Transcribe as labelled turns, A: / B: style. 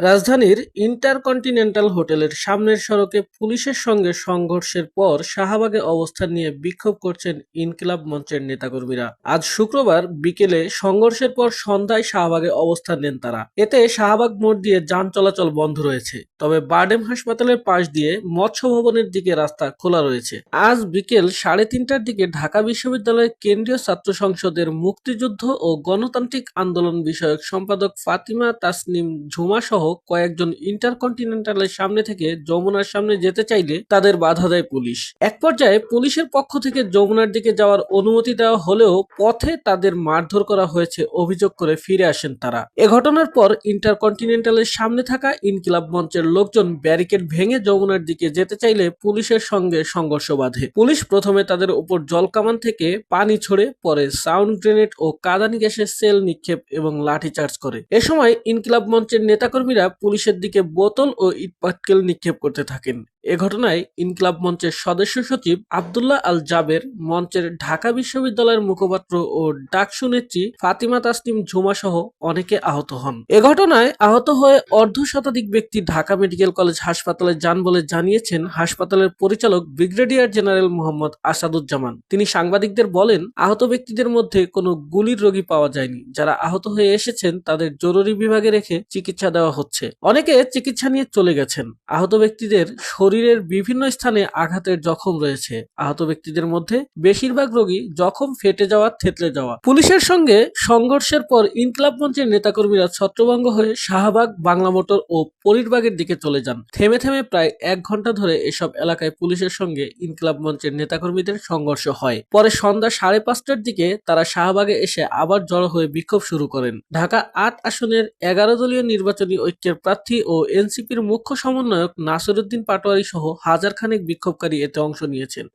A: রাজধানীর ইন্টারকন্টিনেন্টাল হোটেলের সামনের সড়কে পুলিশের সঙ্গে সংঘর্ষের পর শাহবাগে অবস্থান নিয়ে বিক্ষোভ করছেন ইনকিলাব মঞ্চের নেতাকর্মীরা। আজ শুক্রবার বিকেলে সংঘর্ষের পর সন্ধ্যায় শাহবাগে অবস্থান নেন তারা। এতে শাহবাগ মোড় দিয়ে যান চলাচল বন্ধ রয়েছে, তবে বারডেম হাসপাতালের পাশ দিয়ে মৎস্য ভবনের দিকে রাস্তা খোলা রয়েছে। আজ বিকেল 3:30টার দিকে ঢাকা বিশ্ববিদ্যালয়ের কেন্দ্রীয় ছাত্র সংসদের মুক্তিযুদ্ধ ও গণতান্ত্রিক আন্দোলন বিষয়ক সম্পাদক ফাতিমা তাসনিম ঝুমা সহ কয়েকজন ইন্টারকন্টিনেন্টালের সামনে থেকে যমুনার সামনে যেতে চাইলে তাদের বাধা দেয় পুলিশ। এক পর্যায়ে পুলিশের পক্ষ থেকে যমুনার দিকে যাওয়ার অনুমতি দেওয়া হলেও পথে তাদের মারধর করা হয়েছে অভিযোগ করে ফিরে আসেন তারা। এ ঘটনার পর ইন্টারকন্টিনেন্টালের সামনে থাকা ইনকিলাব মঞ্চের লোকজন ব্যারিকেড ভেঙে যমুনার দিকে যেতে চাইলে পুলিশের সঙ্গে সংঘর্ষ বাধে। পুলিশ প্রথমে তাদের উপর জলকামান থেকে পানি ছড়ে, পরে সাউন্ড গ্রেনেড ও কাঁদানি গ্যাসের সেল নিক্ষেপ এবং লাঠিচার্জ করে। এ সময় ইনকিলাব মঞ্চের নেতাকর্মীরা পুলিশের দিকে বোতল ও ইটপাটকেল নিক্ষেপ করতে থাকেন। এ ঘটনায় ইনকিলাব মঞ্চের সদস্য সচিব আব্দুল্লাহ আল জাবের, মঞ্চের ঢাকা বিশ্ববিদ্যালয়ের মুখপাত্র ও ডাকসু নেত্রী ফাতিমা তাসনিম ঝুমা সহ অনেকে আহত হন। এ ঘটনায় আহত হয়ে অর্ধশতাধিক ব্যক্তি ঢাকা মেডিকেল কলেজ হাসপাতালে যান বলে জানিয়েছেন হাসপাতালের পরিচালক ব্রিগেডিয়ার জেনারেল মোহাম্মদ আসাদুজ্জামান। তিনি সাংবাদিকদের বলেন, আহত ব্যক্তিদের মধ্যে কোনো গুলির রোগী পাওয়া যায়নি। যারা আহত হয়ে এসেছেন তাদের জরুরি বিভাগে রেখে চিকিৎসা দেওয়া হচ্ছে। অনেকে চিকিৎসা নিয়ে চলে গেছেন। আহত ব্যক্তিদের শরীরের বিভিন্ন স্থানে আঘাতের জখম রয়েছে। আহত ব্যক্তিদের মধ্যে বেশিরভাগ রোগী জখম ফেটে যাওয়া, থেতলে যাওয়া। পুলিশের সঙ্গে সংঘর্ষের পর ইনকিলাব মঞ্চের নেতাকর্মীরা ছত্রভঙ্গ হয়ে শাহবাগ, বাংলা মোটর ও পরিরবাগের দিকে চলে যান। থেমে থেমে প্রায় 1 ঘন্টা ধরে এসব এলাকায় পুলিশের সঙ্গে ইনকিলাব মঞ্চের নেতাকর্মীদের সংঘর্ষ হয়। পরে সন্ধ্যা 5:30টার দিকে তারা শাহবাগে এসে আবার জড়ো হয়ে বিক্ষোভ শুরু করেন। ঢাকা 8 আসনের 11 দলীয় নির্বাচনী ঐক্যের প্রার্থী ও এনসিপির মুখ্য সমন্বয়ক নাসিরউদ্দিন পাটোয়ারী সহ হাজার খানেক বিক্ষোভকারী এতে অংশ নিয়েছেন।